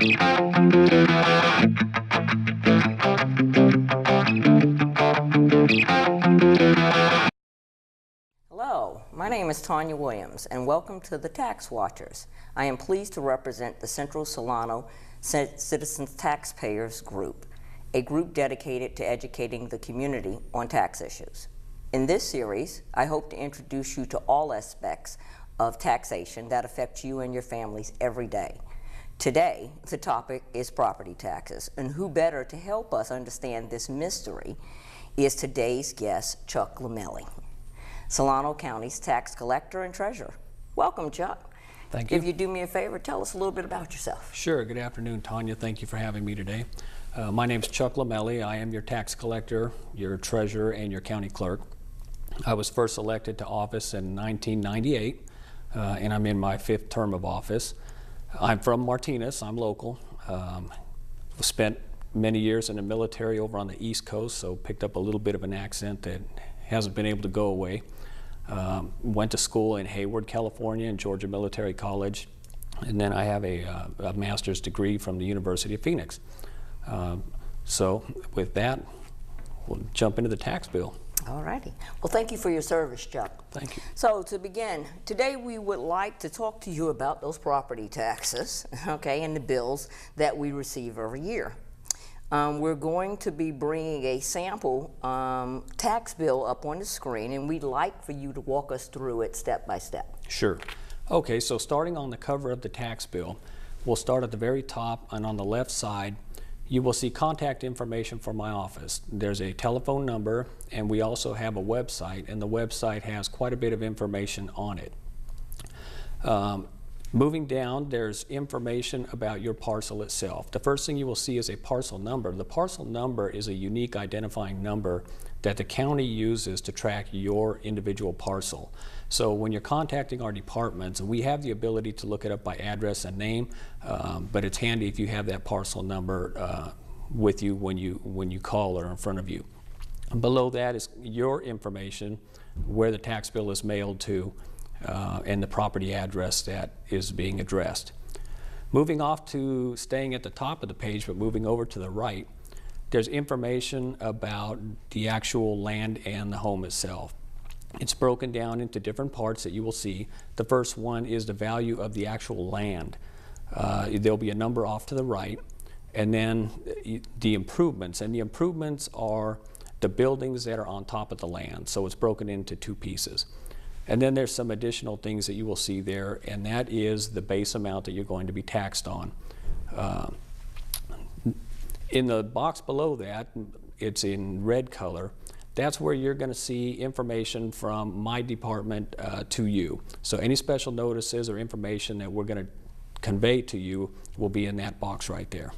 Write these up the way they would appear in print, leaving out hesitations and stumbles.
Hello, my name is Tonya Williams, and welcome to the Tax Watchers. I am pleased to represent the Central Solano Citizens Taxpayers Group, a group dedicated to educating the community on tax issues. In this series, I hope to introduce you to all aspects of taxation that affect you and your families every day. Today, the topic is property taxes, and who better to help us understand this mystery is today's guest, Chuck Lomeli, Solano County's tax collector and treasurer. Welcome, Chuck. Thank you. If you do me a favor, tell us a little bit about yourself. Sure. Good afternoon, Tonya. Thank you for having me today. My name is Chuck Lomeli. I am your tax collector, your treasurer, and your county clerk. I was first elected to office in 1998, and I'm in my 5th term of office. I'm from Martinez. I'm local. Spent many years in the military over on the East Coast, so picked up a little bit of an accent that hasn't been able to go away. Went to school in Hayward, California, in Georgia Military College, and then I have a master's degree from the University of Phoenix. So with that, we'll jump into the tax bill. All righty. Well, thank you for your service, Chuck. Thank you. So to begin, today we would like to talk to you about those property taxes, okay, and the bills that we receive every year. We're going to be bringing a sample tax bill up on the screen, and we'd like for you to walk us through it step by step. Sure. Okay, so starting on the cover of the tax bill, we'll start at the very top, and on the left side, you will see contact information for my office. There's a telephone number, and we also have a website, and the website has quite a bit of information on it. Moving down, there's information about your parcel itself. The first thing you will see is a parcel number. The parcel number is a unique identifying number that the county uses to track your individual parcel. So when you're contacting our departments, we have the ability to look it up by address and name, but it's handy if you have that parcel number with you when you call or in front of you. Below that is your information, where the tax bill is mailed to, and the property address that is being addressed. Moving off to staying at the top of the page, but moving over to the right, there's information about the actual land and the home itself. It's broken down into different parts that you will see. The first one is the value of the actual land. There'll be a number off to the right, and then the improvements. And the improvements are the buildings that are on top of the land. So it's broken into 2 pieces. And then there's some additional things that you will see there, and that is the base amount that you're going to be taxed on. In the box below that, it's in red color. That's where you're going to see information from my department to you. So any special notices or information that we're going to convey to you will be in that box right there.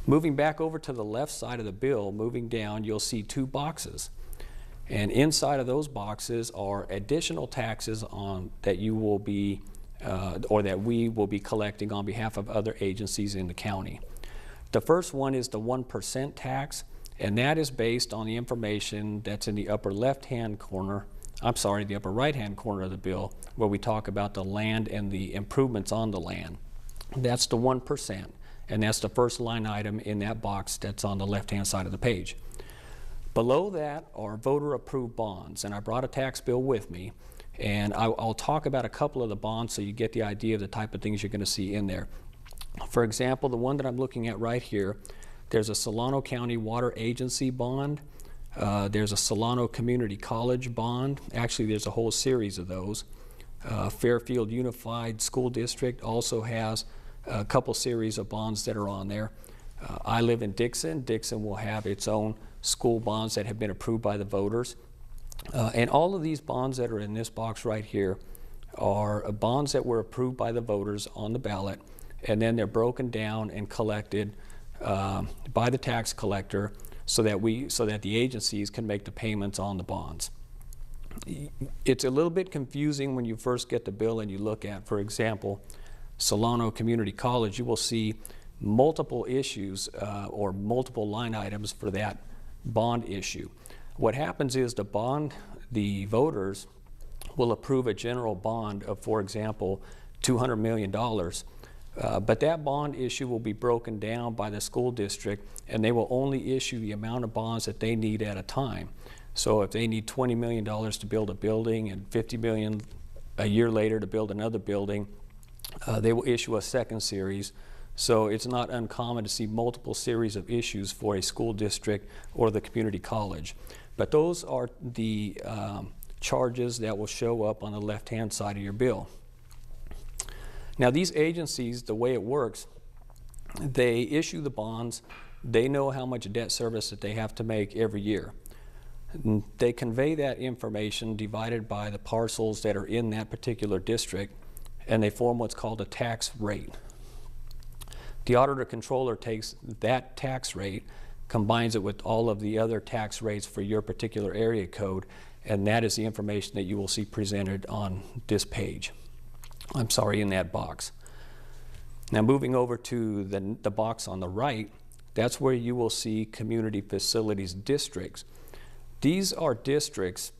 Moving back over to the left side of the bill, moving down, you'll see 2 boxes. And inside of those boxes are additional taxes that you will be, or that we will be collecting on behalf of other agencies in the county. The first one is the 1% tax, and that is based on the information that's in the upper left-hand corner, the upper right-hand corner of the bill, where we talk about the land and the improvements on the land. That's the 1%, and that's the first line item in that box that's on the left-hand side of the page. Below that are voter-approved bonds, and I brought a tax bill with me, and I'll talk about a couple of the bonds so you get the idea of the type of things you're going to see in there. For example, the one that I'm looking at right here, there's a Solano County Water Agency bond, there's a Solano Community College bond. Actually, there's a whole series of those. Fairfield Unified School District also has a couple series of bonds that are on there. I live in Dixon. Dixon will have its own school bonds that have been approved by the voters. And all of these bonds that are in this box right here are bonds that were approved by the voters on the ballot, and then they're broken down and collected by the tax collector so that the agencies can make the payments on the bonds. It's a little bit confusing when you first get the bill and you look at, for example, Solano Community College. You will see multiple issues or multiple line items for that bond issue. What happens is the voters will approve a general bond of, for example, $200 million. But that bond issue will be broken down by the school district, and they will only issue the amount of bonds that they need at a time. So if they need $20 million to build a building and $50 million a year later to build another building, they will issue a second series. So it's not uncommon to see multiple series of issues for a school district or the community college. But those are the charges that will show up on the left-hand side of your bill. Now these agencies, the way it works, they issue the bonds, they know how much debt service that they have to make every year. They convey that information divided by the parcels that are in that particular district, and they form what's called a tax rate. The auditor controller takes that tax rate, combines it with all of the other tax rates for your particular area code, and that is the information that you will see presented on this page. I'm sorry, in that box. Now moving over to the box on the right, that's where you will see community facilities districts. These are districts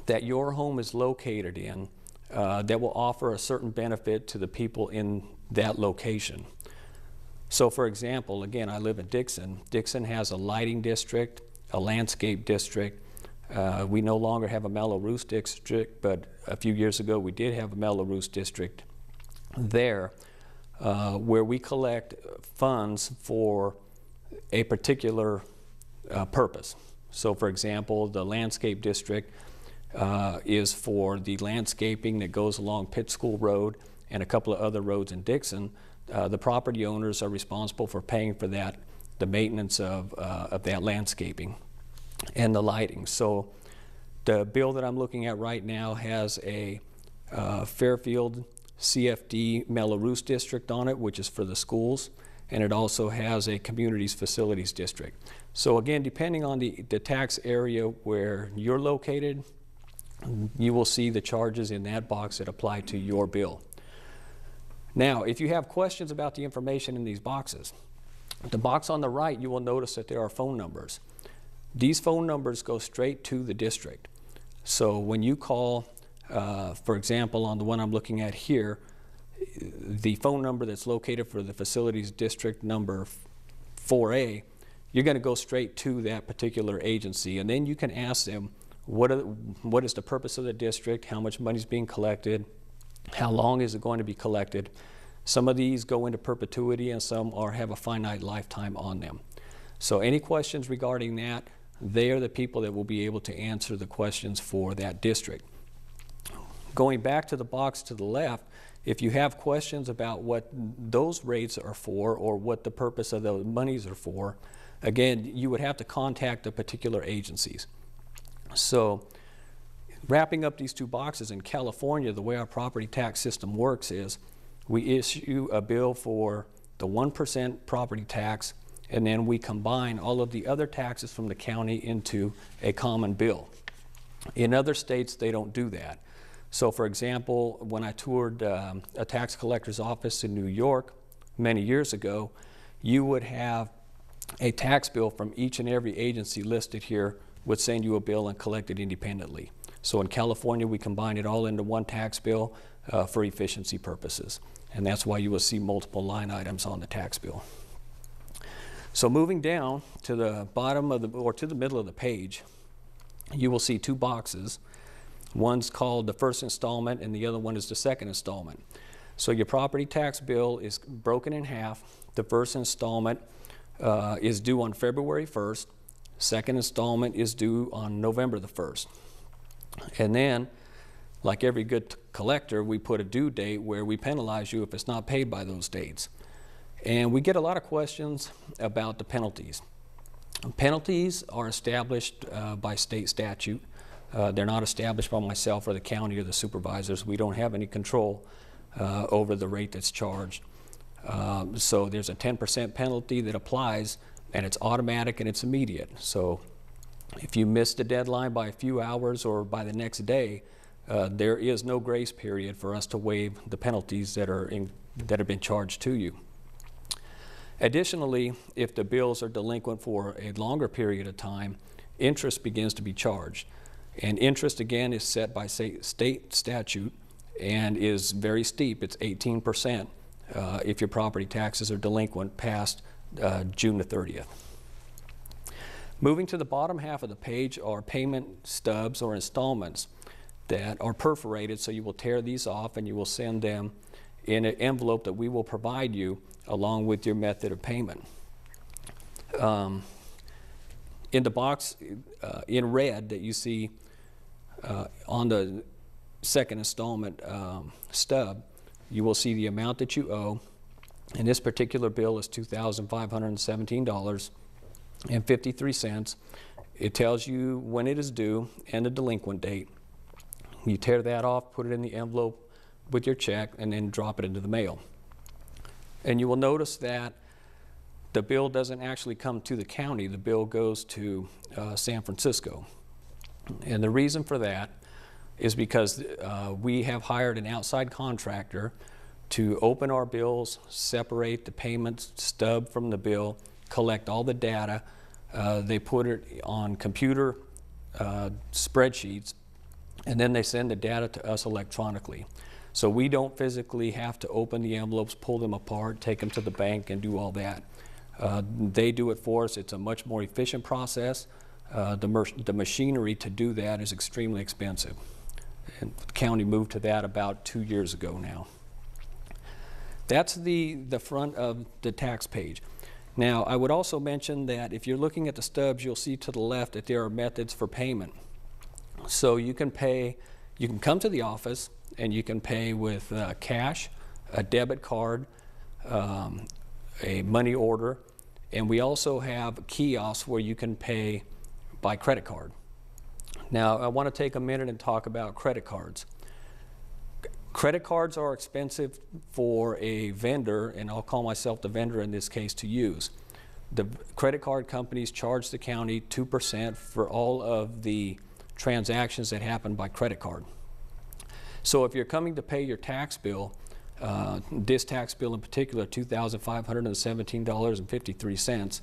that your home is located in that will offer a certain benefit to the people in that location. So for example, again, I live in Dixon. Dixon has a lighting district, a landscape district. We no longer have a Mello-Roos district, but a few years ago we did have a Mello-Roos district there where we collect funds for a particular purpose. So for example, the landscape district is for the landscaping that goes along Pitt School Road and a couple of other roads in Dixon. The property owners are responsible for paying for that, the maintenance of that landscaping and the lighting. So the bill that I'm looking at right now has a Fairfield CFD Mello-Roos district on it, which is for the schools, and it also has a communities facilities district. So again, depending on the tax area where you're located, you will see the charges in that box that apply to your bill. Now, if you have questions about the information in these boxes, the box on the right, you will notice that there are phone numbers. These phone numbers go straight to the district. So when you call, for example, on the one I'm looking at here, the phone number that's located for the facilities district number 4A, you're going to go straight to that particular agency, and then you can ask them what is the purpose of the district, how much money is being collected, how long is it going to be collected. Some of these go into perpetuity and some have a finite lifetime on them. So any questions regarding that, they are the people that will be able to answer the questions for that district. Going back to the box to the left, if you have questions about what those rates are for or what the purpose of those monies are for, again, you would have to contact the particular agencies. So wrapping up these two boxes, in California, the way our property tax system works is we issue a bill for the 1% property tax, and then we combine all of the other taxes from the county into a common bill. In other states, they don't do that. So for example, when I toured a tax collector's office in New York many years ago, you would have a tax bill from each and every agency listed here would send you a bill and collect it independently. So in California, we combine it all into one tax bill for efficiency purposes. And that's why you will see multiple line items on the tax bill. So moving down to the bottom of to the middle of the page, you will see two boxes. One's called the first installment and the other one is the second installment. So your property tax bill is broken in half. The first installment is due on February 1st. Second installment is due on November the 1st. And then, like every good collector, we put a due date where we penalize you if it's not paid by those dates. And we get a lot of questions about the penalties. Penalties are established by state statute. They're not established by myself or the county or the supervisors. We don't have any control over the rate that's charged. So there's a 10% penalty that applies, and it's automatic and it's immediate. So if you miss the deadline by a few hours or by the next day, there is no grace period for us to waive the penalties that have been charged to you. Additionally, if the bills are delinquent for a longer period of time, interest begins to be charged. And interest, again, is set by state statute and is very steep. It's 18% if your property taxes are delinquent past June the 30th. Moving to the bottom half of the page are payment stubs or installments that are perforated, so you will tear these off and you will send them in an envelope that we will provide you along with your method of payment. In the box in red that you see on the second installment stub, you will see the amount that you owe, and this particular bill is $2,517.53. It tells you when it is due and the delinquent date. You tear that off, put it in the envelope with your check, and then drop it into the mail. And you will notice that the bill doesn't actually come to the county. The bill goes to San Francisco. And the reason for that is because we have hired an outside contractor to open our bills, separate the payment stub from the bill, collect all the data. They put it on computer spreadsheets, and then they send the data to us electronically. So we don't physically have to open the envelopes, pull them apart, take them to the bank, and do all that. They do it for us. It's a much more efficient process. The machinery to do that is extremely expensive. And the county moved to that about 2 years ago now. That's the front of the tax page. Now, I would also mention that if you're looking at the stubs, you'll see to the left that there are methods for payment. So you can pay, you can come to the office and you can pay with cash, a debit card, a money order, and we also have kiosks where you can pay by credit card. Now, I want to take a minute and talk about credit cards. Credit cards are expensive for a vendor, and I'll call myself the vendor in this case, to use. The credit card companies charge the county 2% for all of the transactions that happen by credit card. So if you're coming to pay your tax bill, this tax bill in particular, $2,517.53,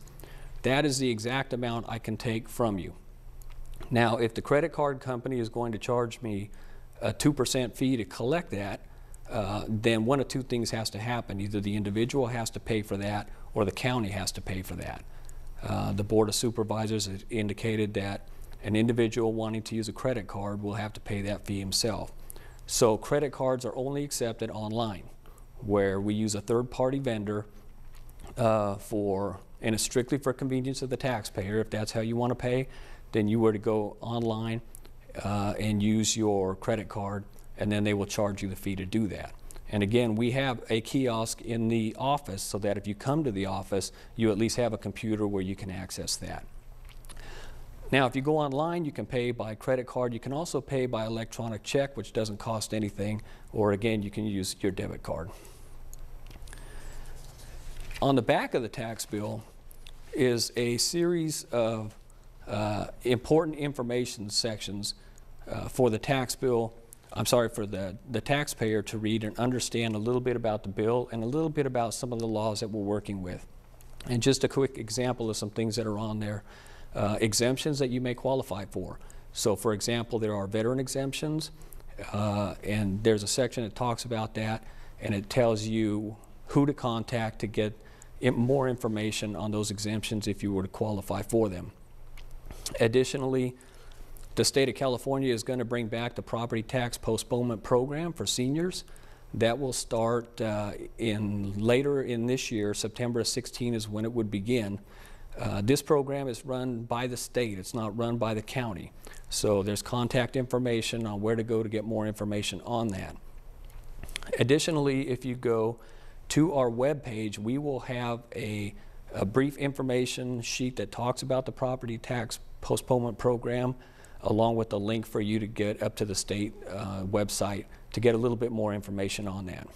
that is the exact amount I can take from you. Now, if the credit card company is going to charge me a 2% fee to collect that, then one of two things has to happen. Either the individual has to pay for that or the county has to pay for that. The Board of Supervisors has indicated that an individual wanting to use a credit card will have to pay that fee himself. So credit cards are only accepted online, where we use a third-party vendor and it's strictly for convenience of the taxpayer. If that's how you want to pay, then you were to go online and use your credit card, and then they will charge you the fee to do that. And again, we have a kiosk in the office so that if you come to the office, you at least have a computer where you can access that. Now, if you go online, you can pay by credit card. You can also pay by electronic check, which doesn't cost anything, or again, you can use your debit card. On the back of the tax bill is a series of important information sections for the tax bill, for the taxpayer to read and understand a little bit about the bill and a little bit about some of the laws that we're working with. And just a quick example of some things that are on there. Exemptions that you may qualify for. So for example, there are veteran exemptions, and there's a section that talks about that, and it tells you who to contact to get more information on those exemptions if you were to qualify for them. Additionally, the state of California is going to bring back the property tax postponement program for seniors. That will start later in this year. September 16 is when it would begin. This program is run by the state. It's not run by the county. So there's contact information on where to go to get more information on that. Additionally, if you go to our webpage, we will have a brief information sheet that talks about the property tax postponement program, along with a link for you to get up to the state website to get a little bit more information on that.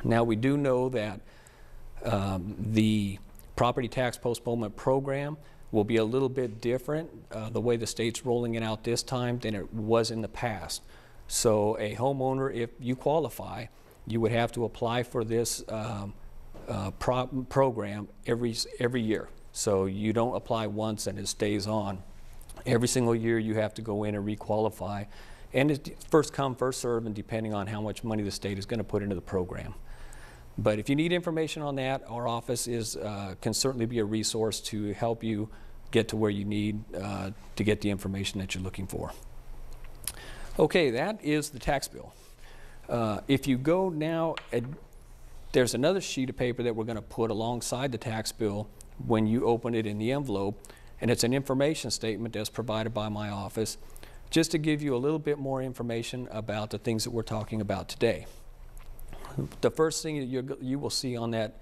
Now, we do know that the property tax postponement program will be a little bit different the way the state's rolling it out this time than it was in the past. So a homeowner, if you qualify, you would have to apply for this program every year. So you don't apply once and it stays on. Every single year you have to go in and requalify, and it's first come, first serve, and depending on how much money the state is going to put into the program. But if you need information on that, our office can certainly be a resource to help you get to where you need to get the information that you're looking for. Okay, that is the tax bill. If you go now, there's another sheet of paper that we're going to put alongside the tax bill when you open it in the envelope, and it's an information statement that's provided by my office, just to give you a little bit more information about the things that we're talking about today. The first thing that you will see on that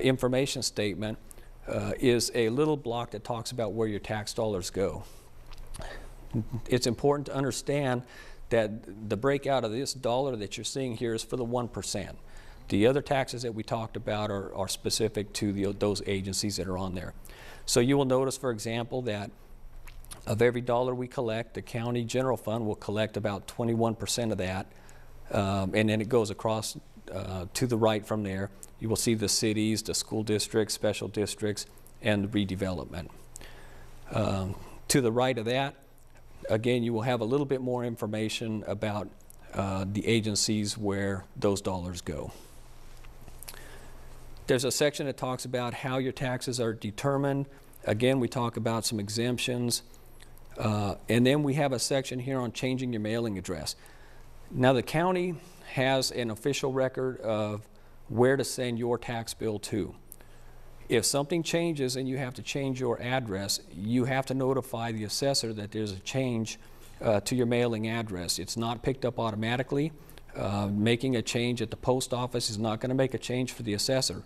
information statement is a little block that talks about where your tax dollars go. It's important to understand that the breakout of this dollar that you're seeing here is for the 1%. The other taxes that we talked about are specific to those agencies that are on there. So you will notice, for example, that of every dollar we collect, the county general fund will collect about 21% of that, and then it goes across to the right from there. You will see the cities, the school districts, special districts, and the redevelopment. To the right of that, again, you will have a little bit more information about the agencies where those dollars go. There's a section that talks about how your taxes are determined. Again, we talk about some exemptions. And then we have a section here on changing your mailing address. Now, the county has an official record of where to send your tax bill to. If something changes and you have to change your address, you have to notify the assessor that there's a change to your mailing address. It's not picked up automatically. Making a change at the post office is not going to make a change for the assessor.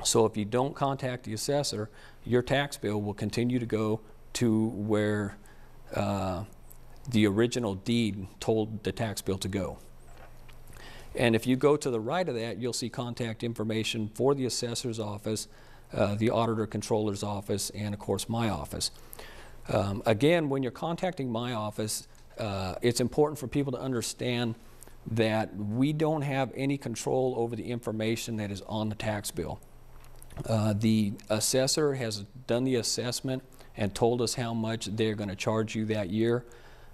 So if you don't contact the assessor, your tax bill will continue to go to where the original deed told the tax bill to go. And if you go to the right of that, you'll see contact information for the assessor's office, the auditor controller's office, and of course my office. Again, when you're contacting my office, it's important for people to understand that we don't have any control over the information that is on the tax bill. The assessor has done the assessment and told us how much they're going to charge you that year.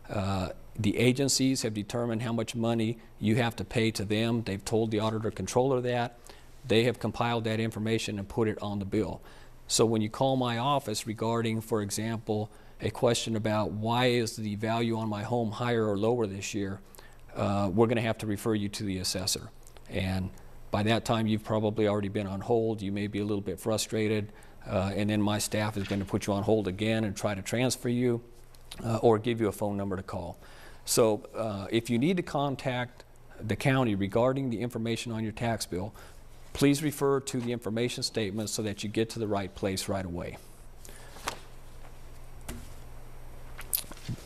The agencies have determined how much money you have to pay to them. They've told the auditor controller that. They have compiled that information and put it on the bill. So when you call my office regarding, for example, a question about why is the value on my home higher or lower this year, we're going to have to refer you to the assessor. And by that time, you've probably already been on hold. You may be a little bit frustrated, and then my staff is going to put you on hold again and try to transfer you or give you a phone number to call. So if you need to contact the county regarding the information on your tax bill, please refer to the information statement so that you get to the right place right away.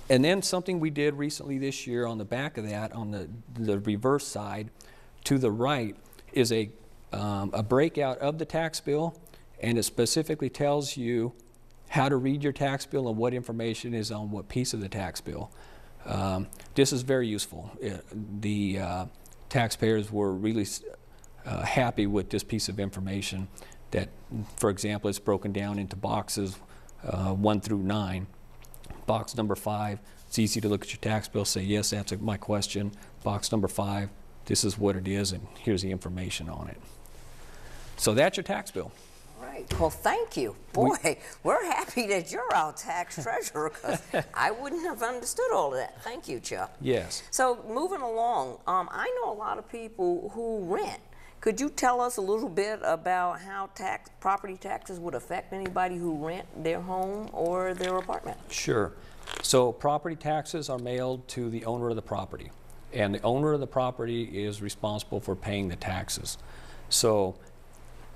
And then something we did recently this year on the back of that, on the reverse side, to the right, is a breakout of the tax bill, and it specifically tells you how to read your tax bill and what information is on what piece of the tax bill. This is very useful. The taxpayers were really happy with this piece of information that, for example, it's broken down into boxes 1 through 9. Box number 5, it's easy to look at your tax bill, say, yes, that's my question. Box number 5, this is what it is, and here's the information on it. So that's your tax bill. All right. Well, thank you. Boy, we're happy that you're our tax treasurer, because I wouldn't have understood all of that. Thank you, Chuck. Yes. So moving along, I know a lot of people who rent. Could you tell us a little bit about how property taxes would affect anybody who rent their home or their apartment? Sure. So property taxes are mailed to the owner of the property, and the owner of the property is responsible for paying the taxes. So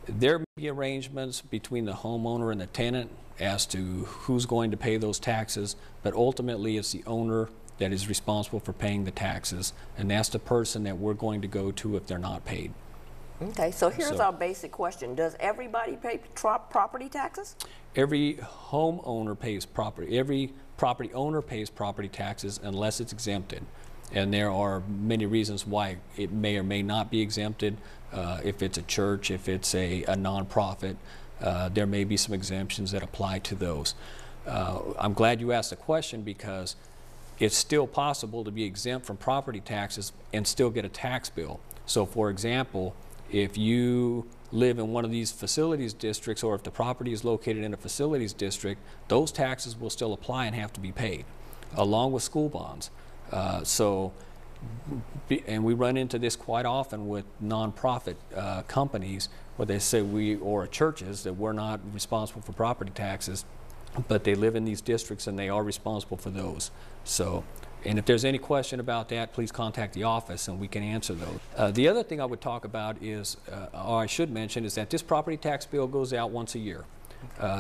there may be arrangements between the homeowner and the tenant as to who's going to pay those taxes, but ultimately it's the owner that is responsible for paying the taxes, and that's the person that we're going to go to if they're not paid. Okay, so here's our basic question. Does everybody pay property taxes? Every homeowner pays property, every property owner pays property taxes unless it's exempted. And there are many reasons why it may or may not be exempted. If it's a church, if it's a nonprofit, there may be some exemptions that apply to those. I'm glad you asked the question, because it's still possible to be exempt from property taxes and still get a tax bill. So for example, if you live in one of these facilities districts, or if the property is located in a facilities district, those taxes will still apply and have to be paid, along with school bonds. And we run into this quite often with nonprofit companies where they say or churches, that we're not responsible for property taxes, but they live in these districts and they are responsible for those. So, and if there's any question about that, please contact the office and we can answer those. The other thing I would talk about is, or I should mention, is that this property tax bill goes out once a year.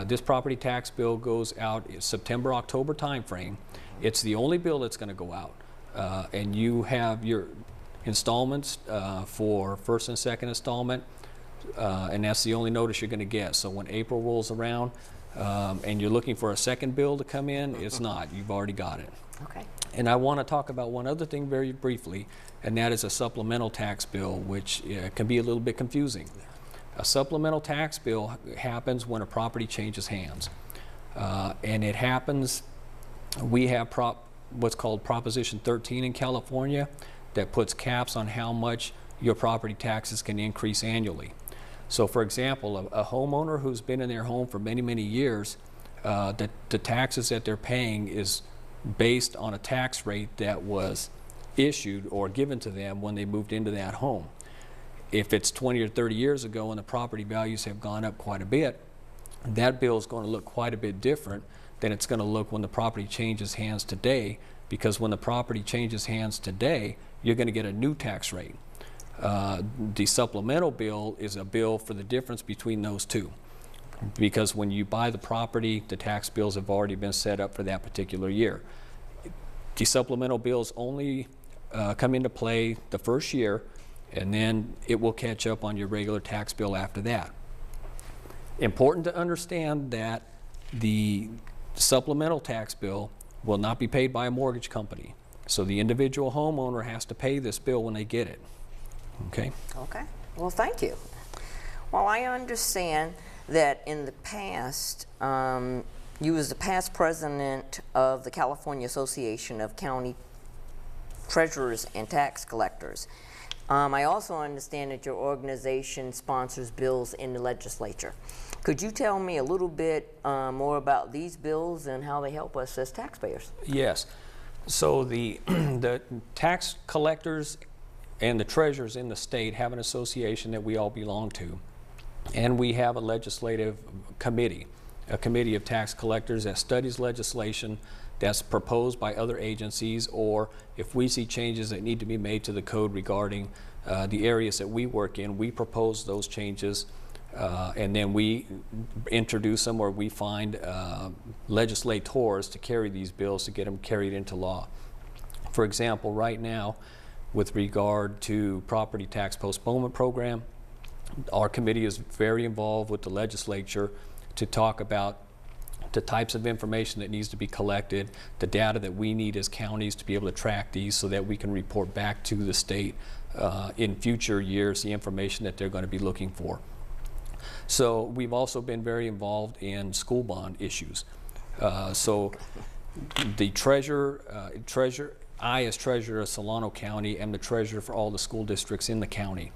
This property tax bill goes out in September-October timeframe. It's the only bill that's going to go out. And you have your installments for first and second installment, and that's the only notice you're going to get. So when April rolls around and you're looking for a second bill to come in, it's not. You've already got it. Okay. And I want to talk about one other thing very briefly, and that is a supplemental tax bill, which can be a little bit confusing. A supplemental tax bill happens when a property changes hands. And it happens, we have what's called Proposition 13 in California that puts caps on how much your property taxes can increase annually. So for example, a homeowner who's been in their home for many, many years, the taxes that they're paying is based on a tax rate that was issued or given to them when they moved into that home. If it's 20 or 30 years ago and the property values have gone up quite a bit, that bill is going to look quite a bit different than it's going to look when the property changes hands today, because when the property changes hands today, you're going to get a new tax rate. The supplemental bill is a bill for the difference between those two, because when you buy the property, the tax bills have already been set up for that particular year. The supplemental bills only come into play the first year, and then it will catch up on your regular tax bill after that. Important to understand that the supplemental tax bill will not be paid by a mortgage company. So the individual homeowner has to pay this bill when they get it. Okay? Okay. Well, thank you. Well, I understand that in the past, you was the past president of the California Association of County Treasurers and Tax Collectors. I also understand that your organization sponsors bills in the legislature. Could you tell me a little bit more about these bills and how they help us as taxpayers? Yes. So the tax collectors and the treasurers in the state have an association that we all belong to. And we have a legislative committee, a committee of tax collectors that studies legislation that's proposed by other agencies, or if we see changes that need to be made to the code regarding the areas that we work in, we propose those changes, and then we introduce them, or we find legislators to carry these bills to get them carried into law. For example, right now, with regard to property tax postponement program, our committee is very involved with the legislature to talk about the types of information that needs to be collected, the data that we need as counties to be able to track these so that we can report back to the state in future years the information that they're going to be looking for. So we've also been very involved in school bond issues. So the I as treasurer of Solano County am the treasurer for all the school districts in the county.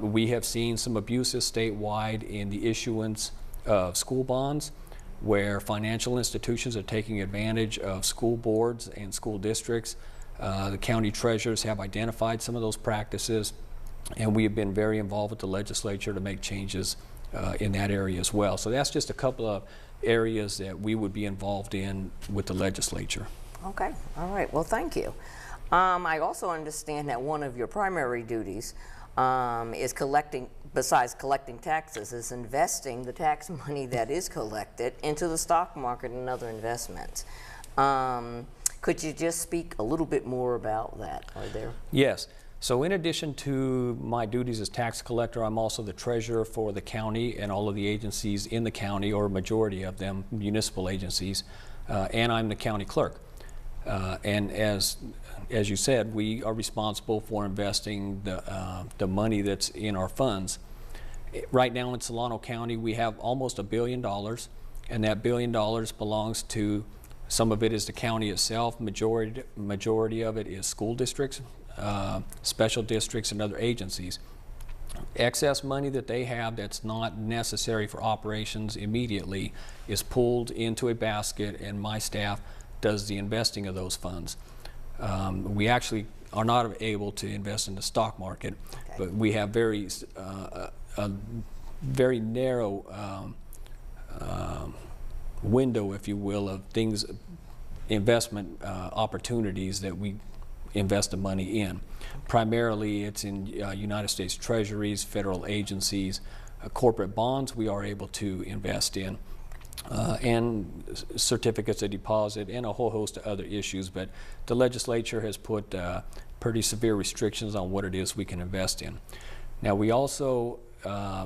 We have seen some abuses statewide in the issuance of school bonds, where financial institutions are taking advantage of school boards and school districts. The county treasurers have identified some of those practices, and we have been very involved with the legislature to make changes in that area as well. So that's just a couple of areas that we would be involved in with the legislature. Okay, all right, well, thank you. I also understand that one of your primary duties is collecting, besides collecting taxes, is investing the tax money that is collected into the stock market and other investments. Could you just speak a little bit more about that? Are there? Yes. So in addition to my duties as tax collector, I'm also the treasurer for the county and all of the agencies in the county, or a majority of them, municipal agencies, and I'm the county clerk. And as you said, we are responsible for investing the money that's in our funds. Right now in Solano County, we have almost $1 billion, and that $1 billion belongs to, some of it is the county itself, majority of it is school districts, special districts, and other agencies. Excess money that they have that's not necessary for operations immediately is pulled into a basket, and my staff does the investing of those funds. We actually are not able to invest in the stock market, Okay. but we have a very narrow window, if you will, of things, investment opportunities that we invest the money in. Primarily it's in United States Treasuries, federal agencies, corporate bonds we are able to invest in, and certificates of deposit, and a whole host of other issues. But the legislature has put pretty severe restrictions on what it is we can invest in. Now we also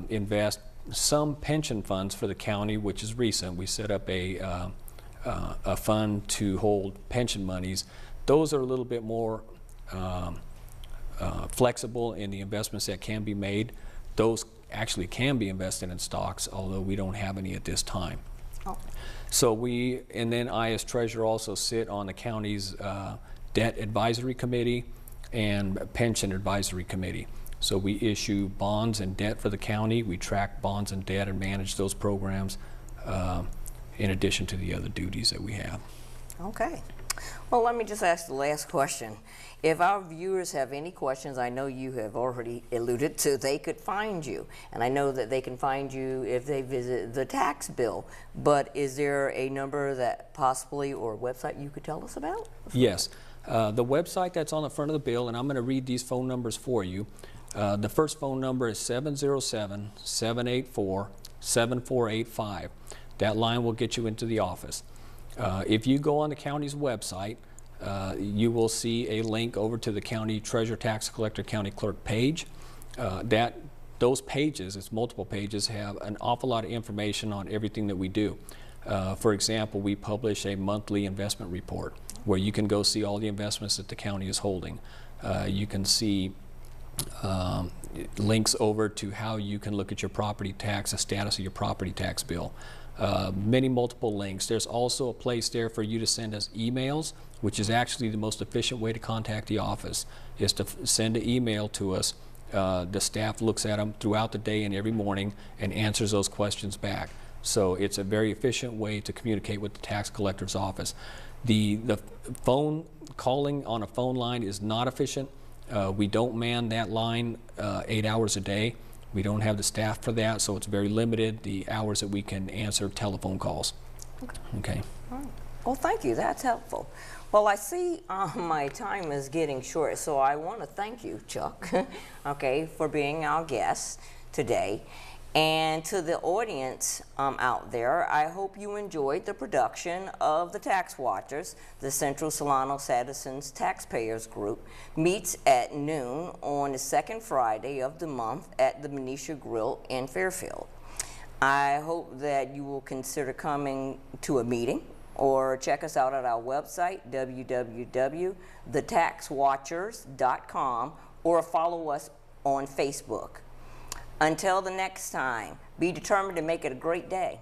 invest some pension funds for the county, which is recent. We set up a fund to hold pension monies. Those are a little bit more flexible in the investments that can be made. Those actually can be invested in stocks, although we don't have any at this time. Oh. So and then I as treasurer also sit on the county's debt advisory committee and pension advisory committee. So we issue bonds and debt for the county. We track bonds and debt and manage those programs in addition to the other duties that we have. Okay. Well, let me just ask the last question. If our viewers have any questions, I know you have already alluded to, they could find you. And I know that they can find you if they visit the tax bill. But is there a number that possibly, or a website you could tell us about? Yes. The website that's on the front of the bill, and I'm going to read these phone numbers for you. The first phone number is 707-784-7485. That line will get you into the office. If you go on the county's website, you will see a link over to the county treasurer, tax collector, county clerk page. Those pages, it's multiple pages, have an awful lot of information on everything that we do. For example, we publish a monthly investment report where you can go see all the investments that the county is holding. You can see links over to how you can look at your property tax, the status of your property tax bill. Many multiple links. There's also a place there for you to send us emails, which is actually the most efficient way to contact the office, is to send an email to us. The staff looks at them throughout the day and every morning and answers those questions back. So it's a very efficient way to communicate with the tax collector's office. The phone calling on a phone line is not efficient. We don't man that line 8 hours a day. We don't have the staff for that, so it's very limited, the hours that we can answer telephone calls. Okay. All right. Well, thank you. That's helpful. Well, I see my time is getting short, so I want to thank you, Chuck, okay, for being our guest today. And to the audience out there, I hope you enjoyed the production of The Tax Watchers. The Central Solano Citizens Taxpayers Group meets at noon on the second Friday of the month at the Benicia Grill in Fairfield. I hope that you will consider coming to a meeting or check us out at our website, www.thetaxwatchers.com, or follow us on Facebook. Until the next time, be determined to make it a great day.